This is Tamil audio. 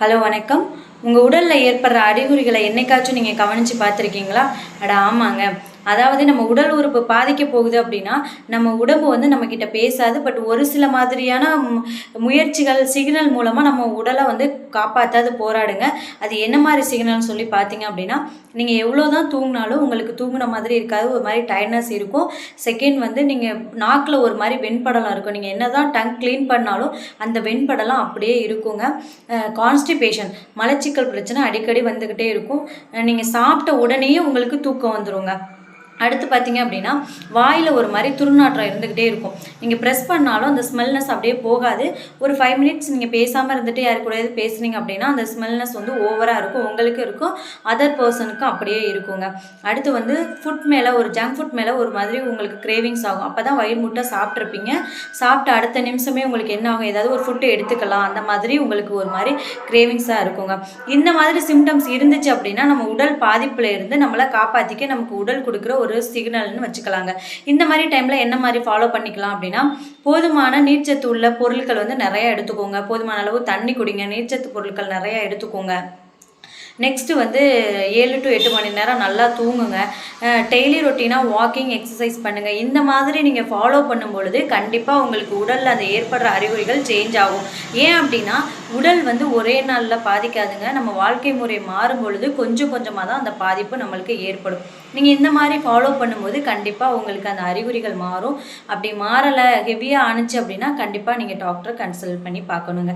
ஹலோ வணக்கம். உங்கள் உடலில் ஏற்படுற அறிகுறிகளை என்னைக்காச்சும் நீங்கள் கவனித்து பார்த்துருக்கீங்களா? ஆமாங்க. அதாவது நம்ம உடல் உறுப்பு பாதிக்க போகுது அப்படின்னா நம்ம உடம்பு வந்து நம்மக்கிட்ட பேசாது. பட் ஒரு சில மாதிரியான முயற்சிகள் சிக்னல் மூலமாக நம்ம உடலை வந்து காப்பாற்றாது போராடுங்க. அது என்ன மாதிரி சிக்னல்னு சொல்லி பார்த்தீங்க அப்படின்னா, நீங்கள் எவ்வளோ தான் தூங்கினாலும் உங்களுக்கு தூங்குன மாதிரி இருக்காது. ஒரு மாதிரி டயர்ட்னஸ் இருக்கும். செகண்ட் வந்து நீங்கள் நாக்கில் ஒரு மாதிரி வெண்படலம் இருக்கும். நீங்கள் என்ன தான் டங் க்ளீன் பண்ணாலும் அந்த வெண்படலம் அப்படியே இருக்குங்க. கான்ஸ்டிபேஷன் மலச்சிக்கல் பிரச்சனை அடிக்கடி வந்துக்கிட்டே இருக்கும். நீங்கள் சாப்பிட்ட உடனேயே உங்களுக்கு தூக்கம் வந்துடுங்க. அடுத்து பார்த்தீங்க அப்படின்னா வாயில் ஒரு மாதிரி துர்நாற்றம் இருந்துக்கிட்டே இருக்கும். நீங்கள் ப்ரெஸ் பண்ணாலும் அந்த ஸ்மெல்னஸ் அப்படியே போகாது. ஒரு 5 மினிட்ஸ் நீங்கள் பேசாமல் இருந்துட்டு யாரு கூடயாவது பேசுனீங்க அப்படின்னா அந்த ஸ்மெல்னஸ் வந்து ஓவராக இருக்கும். உங்களுக்கு இருக்கும், அதர் பர்சனுக்கும் அப்படியே இருக்குங்க. அடுத்து வந்து ஃபுட் மேலே ஒரு ஜங்க் ஃபுட் மேலே ஒரு மாதிரி உங்களுக்கு கிரேவிங்ஸ் ஆகும். அப்போ தான் வயிறு முட்டை சாப்பிட்ருப்பீங்க. சாப்பிட்ட அடுத்த நிமிஷமே உங்களுக்கு என்ன ஆகும், ஏதாவது ஒரு ஃபுட்டு எடுத்துக்கலாம், அந்த மாதிரி உங்களுக்கு ஒரு மாதிரி கிரேவிங்ஸாக இருக்குங்க. இந்த மாதிரி சிம்டம்ஸ் இருந்துச்சு அப்படின்னா நம்ம உடல் பாதிப்பில் இருந்து நம்மளை காப்பாற்றிக்க நமக்கு உடல் கொடுக்குற ஒரு சிக்னல்னு வச்சுக்கலாங்க. இந்த மாதிரி டைம்ல என்ன மாதிரி ஃபாலோ பண்ணிக்கலாம் அப்படின்னா, போதுமான நீர்ச்சத்து உள்ள பொருட்கள் வந்து நிறைய எடுத்துக்கோங்க. போதுமான அளவு தண்ணி குடிங்க. நீர்ச்சத்து பொருட்கள் நிறைய எடுத்துக்கோங்க. நெக்ஸ்ட்டு வந்து 7 to 8 மணி நேரம் நல்லா தூங்குங்க. டெய்லி ரொட்டீனாக வாக்கிங் எக்ஸசைஸ் பண்ணுங்கள். இந்த மாதிரி நீங்கள் ஃபாலோ பண்ணும் பொழுது கண்டிப்பாக உங்களுக்கு உடலில் அந்த ஏற்படுற அறிகுறிகள் சேஞ்ச் ஆகும். ஏன் அப்படின்னா உடல் வந்து ஒரே நாளில் பாதிக்காதுங்க. நம்ம வாழ்க்கை முறை மாறும் பொழுது கொஞ்சம் கொஞ்சமாக தான் அந்த பாதிப்பு நம்மளுக்கு ஏற்படும். நீங்கள் இந்த மாதிரி ஃபாலோ பண்ணும்போது கண்டிப்பாக உங்களுக்கு அந்த அறிகுறிகள் மாறும். அப்படி மாறலை, ஹெவியாக ஆணுச்சு அப்படின்னா கண்டிப்பாக நீங்கள் டாக்டரை கன்சல்ட் பண்ணி பார்க்கணுங்க.